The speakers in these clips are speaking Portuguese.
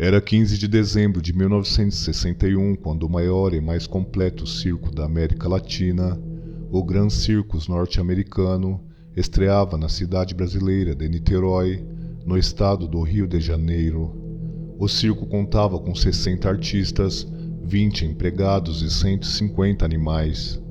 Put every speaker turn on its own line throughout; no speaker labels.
Era 15 de dezembro de 1961 quando o maior e mais completo circo da América Latina, o Gran Circus norte-americano, estreava na cidade brasileira de Niterói, no estado do Rio de Janeiro. O circo contava com 60 artistas, 20 empregados e 150 animais.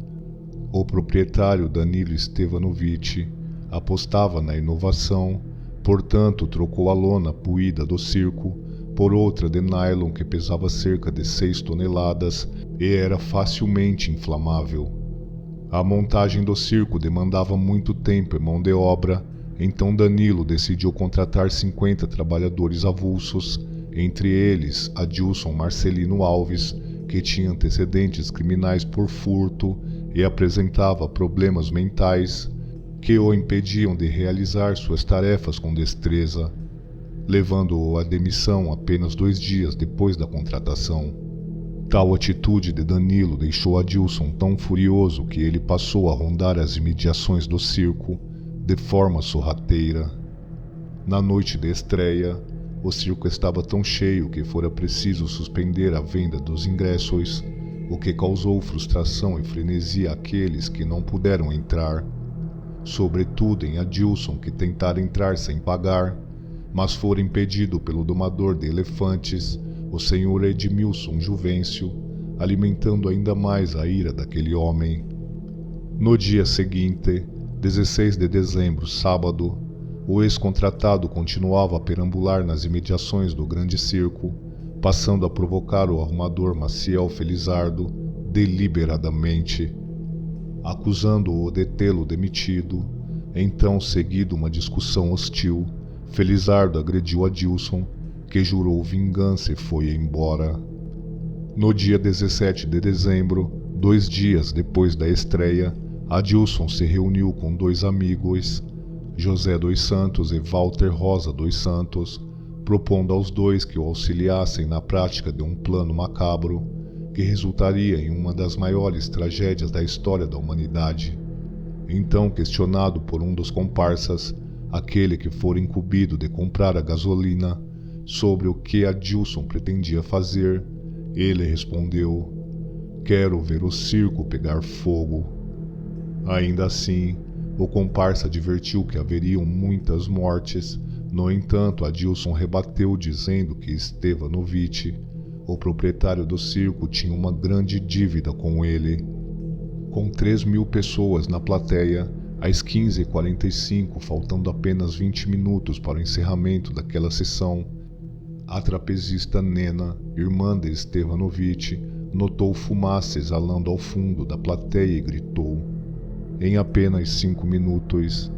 O proprietário Danilo Stevanovic apostava na inovação, portanto trocou a lona puída do circo por outra de nylon que pesava cerca de 6 toneladas e era facilmente inflamável. A montagem do circo demandava muito tempo e mão de obra, então Danilo decidiu contratar 50 trabalhadores avulsos, entre eles Adilson Marcelino Alves, que tinha antecedentes criminais por furto e apresentava problemas mentais que o impediam de realizar suas tarefas com destreza, levando-o à demissão apenas 2 dias depois da contratação. Tal atitude de Danilo deixou Adilson tão furioso que ele passou a rondar as imediações do circo de forma sorrateira. Na noite de estreia, o circo estava tão cheio que fora preciso suspender a venda dos ingressos, o que causou frustração e frenesi àqueles que não puderam entrar, sobretudo em Adilson, que tentara entrar sem pagar, mas fora impedido pelo domador de elefantes, o senhor Edmilson Juvencio, alimentando ainda mais a ira daquele homem. No dia seguinte, 16 de dezembro, sábado, o ex-contratado continuava a perambular nas imediações do grande circo, passando a provocar o arrumador Maciel Felizardo deliberadamente, acusando-o de tê-lo demitido. Então, seguido uma discussão hostil, Felizardo agrediu Adilson, que jurou vingança e foi embora. No dia 17 de dezembro, 2 dias depois da estreia, Adilson se reuniu com 2 amigos, José dos Santos e Walter Rosa dos Santos, propondo aos dois que o auxiliassem na prática de um plano macabro que resultaria em uma das maiores tragédias da história da humanidade. Então, questionado por um dos comparsas, aquele que fora incumbido de comprar a gasolina, sobre o que Adilson pretendia fazer, ele respondeu: "Quero ver o circo pegar fogo." Ainda assim, o comparsa advertiu que haveriam muitas mortes. No entanto, Adilson rebateu dizendo que Stevanovic, o proprietário do circo, tinha uma grande dívida com ele. Com 3.000 pessoas na plateia, às 15h45, faltando apenas 20 minutos para o encerramento daquela sessão, a trapezista Nena, irmã de Stevanovic, notou fumaça exalando ao fundo da plateia e gritou. Em apenas 5 minutos,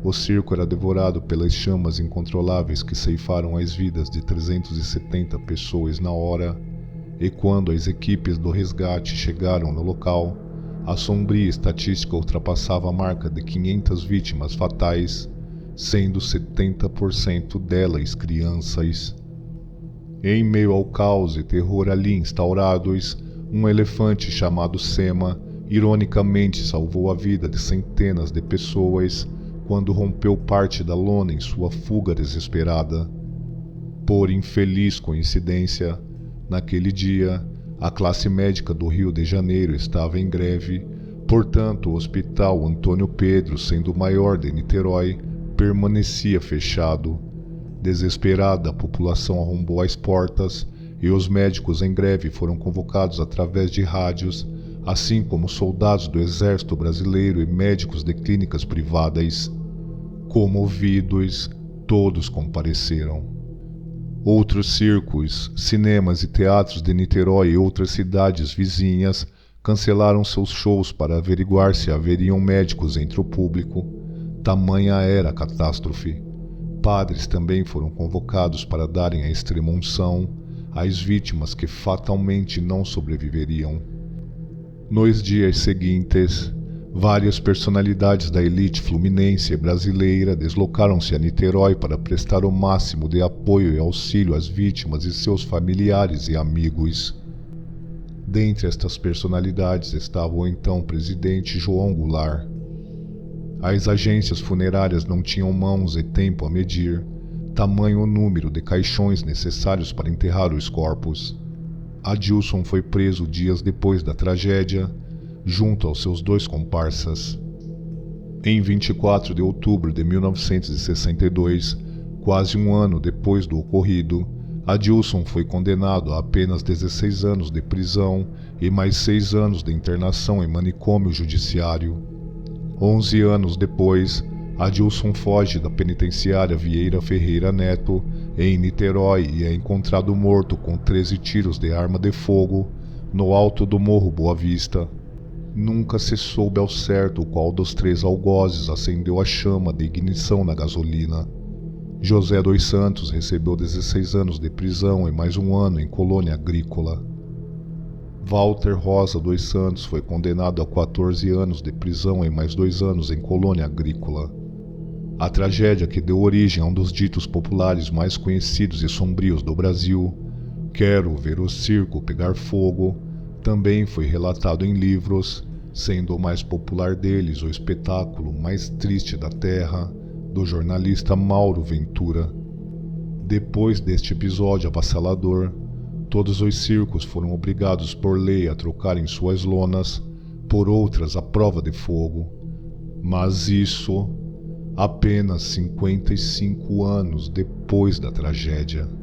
o circo era devorado pelas chamas incontroláveis que ceifaram as vidas de 370 pessoas na hora, e quando as equipes do resgate chegaram no local, a sombria estatística ultrapassava a marca de 500 vítimas fatais, sendo 70% delas crianças. Em meio ao caos e terror ali instaurados, um elefante chamado Sema ironicamente salvou a vida de centenas de pessoas quando rompeu parte da lona em sua fuga desesperada. Por infeliz coincidência, naquele dia, a classe médica do Rio de Janeiro estava em greve, portanto o Hospital Antônio Pedro, sendo o maior de Niterói, permanecia fechado. Desesperada, a população arrombou as portas e os médicos em greve foram convocados através de rádios, assim como soldados do Exército Brasileiro e médicos de clínicas privadas. Comovidos, todos compareceram. Outros circos, cinemas e teatros de Niterói e outras cidades vizinhas cancelaram seus shows para averiguar se haveriam médicos entre o público. Tamanha era a catástrofe. Padres também foram convocados para darem a extrema-unção às vítimas que fatalmente não sobreviveriam. Nos dias seguintes, várias personalidades da elite fluminense e brasileira deslocaram-se a Niterói para prestar o máximo de apoio e auxílio às vítimas e seus familiares e amigos. Dentre estas personalidades estava o então presidente João Goulart. As agências funerárias não tinham mãos e tempo a medir, tamanho o número de caixões necessários para enterrar os corpos. Adilson foi preso dias depois da tragédia, junto aos seus 2 comparsas. Em 24 de outubro de 1962, quase um ano depois do ocorrido, Adilson foi condenado a apenas 16 anos de prisão e mais 6 anos de internação em manicômio judiciário. 11 anos depois, Adilson foge da penitenciária Vieira Ferreira Neto, em Niterói, e é encontrado morto com 13 tiros de arma de fogo no alto do Morro Boa Vista. Nunca se soube ao certo qual dos 3 algozes acendeu a chama de ignição na gasolina. José dos Santos recebeu 16 anos de prisão e mais 1 ano em colônia agrícola. Walter Rosa dos Santos foi condenado a 14 anos de prisão e mais 2 anos em colônia agrícola. A tragédia que deu origem a um dos ditos populares mais conhecidos e sombrios do Brasil, "Quero ver o circo pegar fogo", também foi relatado em livros, sendo o mais popular deles O Espetáculo Mais Triste da Terra, do jornalista Mauro Ventura. Depois deste episódio avassalador, todos os circos foram obrigados por lei a trocarem suas lonas por outras à prova de fogo. Mas isso apenas 55 anos depois da tragédia.